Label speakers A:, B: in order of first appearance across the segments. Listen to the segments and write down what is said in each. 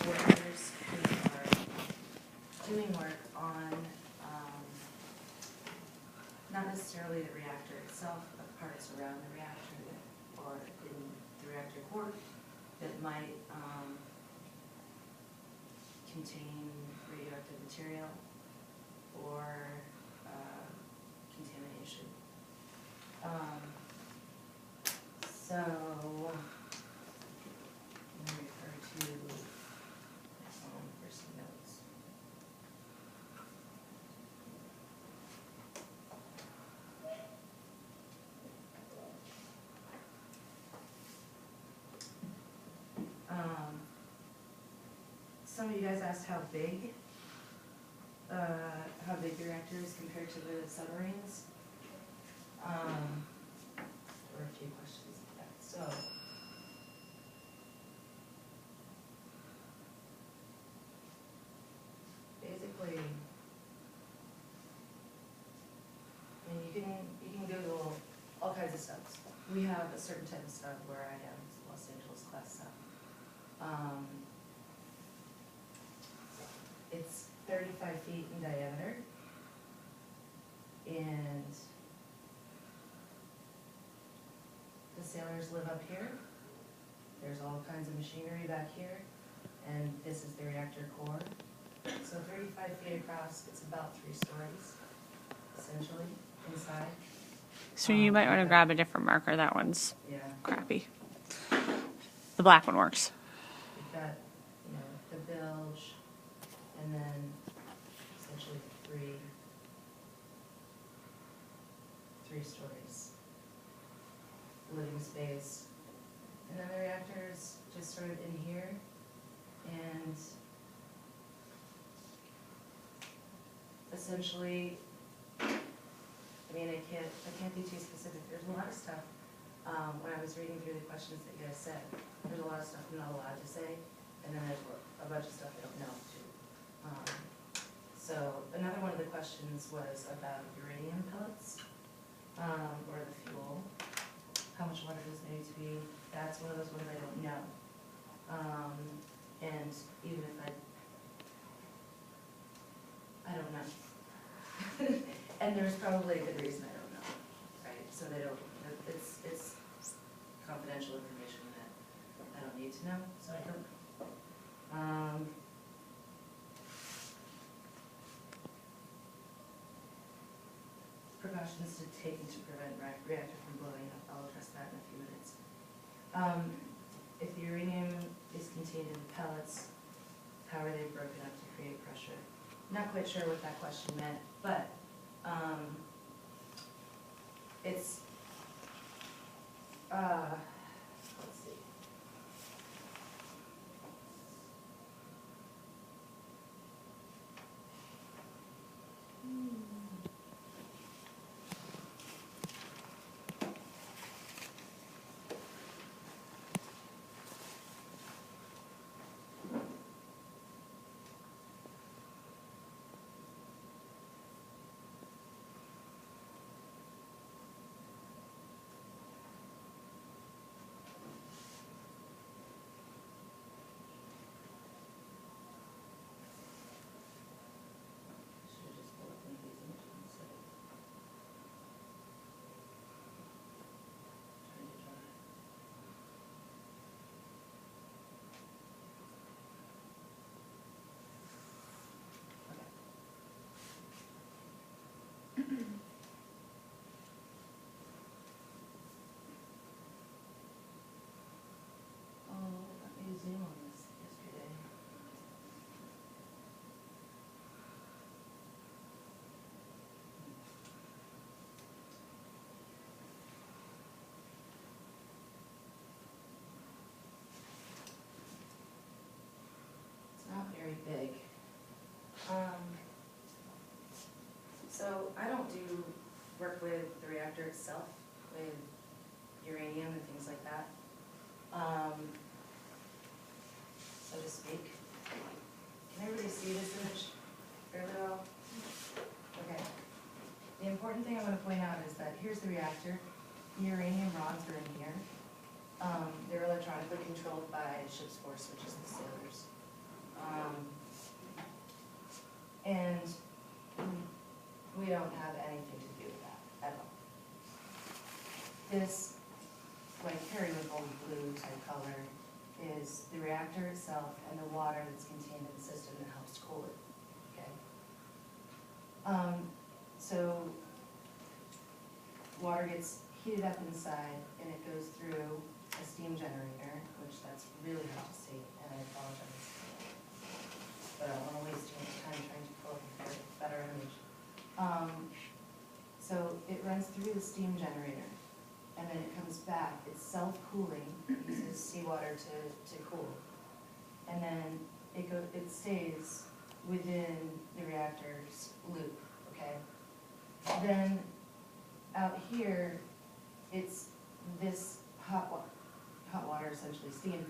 A: workers who are doing work on, not necessarily the reactor itself, but parts around the reactor that, or in the reactor core that might contain radioactive material or contamination. So, I'm going to refer to my phone for some notes. Some of you guys asked how big the reactor is compared to the submarines. There were a few questions like that. So, basically, I mean, you can Google all kinds of stuff. We have a certain type of stuff where I am, Los Angeles class stuff. It's 35 feet in diameter, and the sailors live up here. There's all kinds of machinery back here, and this is the reactor core. So 35 feet across, it's about 3 stories, essentially, inside.
B: So you might want to grab a different marker. That one's
A: Yeah.
B: crappy. The black one works.
A: We've got, the bilge, and then essentially three stories. Living space. And then the reactor's just sort of in here, and essentially, I mean, I can't be too specific. There's a lot of stuff. When I was reading through the questions that you guys said, there's a lot of stuff I'm not allowed to say, and then there's a bunch of stuff I don't know too. So another one of the questions was about uranium pellets, or the fuel. How much water does there need to be? That's one of those ones I don't know. And even if I don't know. And there's probably a good reason I don't know, right? So they don't, it's confidential information that I don't need to know, so I don't know. Precautions to take to prevent reactor from blowing up. I'll address that in a few minutes. If the uranium is contained in pellets, how are they broken up to create pressure? Not quite sure what that question meant, but it's, let's see. Zoom on this yesterday. It's not very big. So I don't do work with the reactor itself, with uranium and things like that. So to speak. Can everybody see this image fairly well? Okay. The important thing I want to point out is that here's the reactor. The uranium rods are in here. They're electronically controlled by ship's force, which is the sailors. don't have anything to do with that at all. This, like periwinkle blue type color, is the reactor itself and the water that's contained in the system that helps cool it, okay? So water gets heated up inside and it goes through a steam generator, which that's really hard to see, and I apologize. But I don't want to waste too much time trying to pull up a better image. So it runs through the steam generator, and then it comes back. It's self-cooling, uses seawater to cool. And then it stays within the reactor's loop, okay? Then out here, it's this hot water, essentially steam,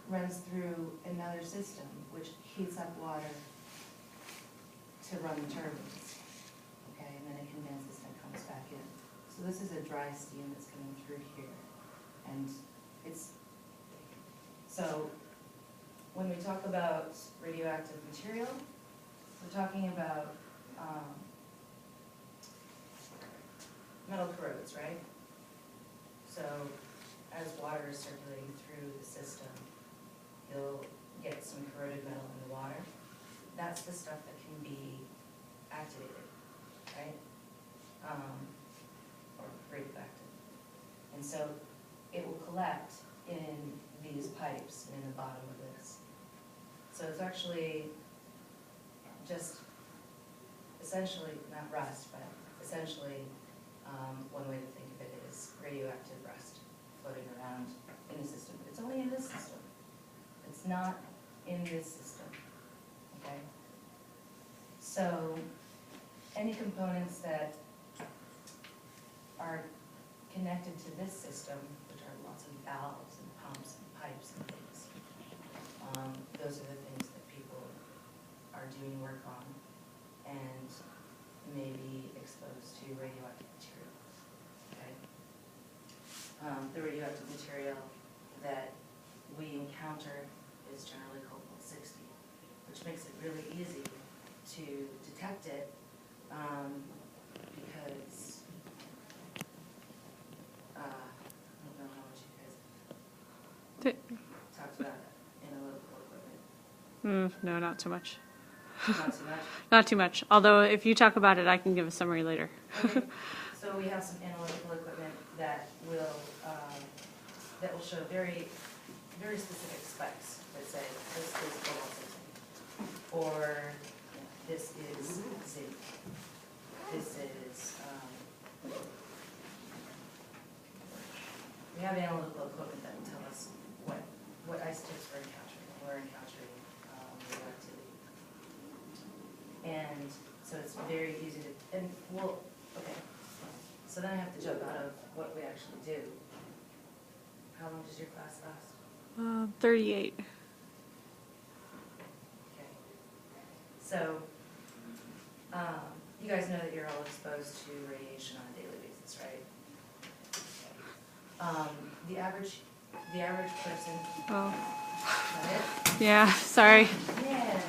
A: runs through another system, which heats up water to run the turbines, okay? And then it condenses and it comes back in. So this is a dry steam that's coming through here. And so when we talk about radioactive material, we're talking about metal corrodes, right? So as water is circulating through the system, you'll get some corroded metal in the water. That's the stuff that can be activated, right? Or radioactive. And so it will collect in these pipes and in the bottom of this. So it's actually just essentially, not rust, but essentially one way to think of it is radioactive rust floating around in the system. But it's only in this system. It's not in this system, okay? So any components that are connected to this system, which are lots of valves and pumps and pipes and things, those are the things that people are doing work on and may be exposed to radioactive material, okay? The radioactive material that we encounter is generally cobalt-60, which makes it really easy to detect it because I don't know how much you guys talked about analytical equipment.
B: No, not too much.
A: Not too much?
B: Not too much. Although if you talk about it, I can give a summary later.
A: Okay. So we have some analytical equipment that will show very, very specific specs that say this is cobalt-60, or this is zinc. This is. We have analytical equipment that will tell us what isotopes we're encountering. We're encountering radioactivity. And so it's very easy to, and well, okay. So then I have to jump out of what we actually do. How long does your class last?
B: 38.
A: Okay. So, you guys know that you're all exposed to radiation on a daily basis, right? The average person.
B: Oh.
A: Is that it?
B: Yeah, sorry.
A: Yeah.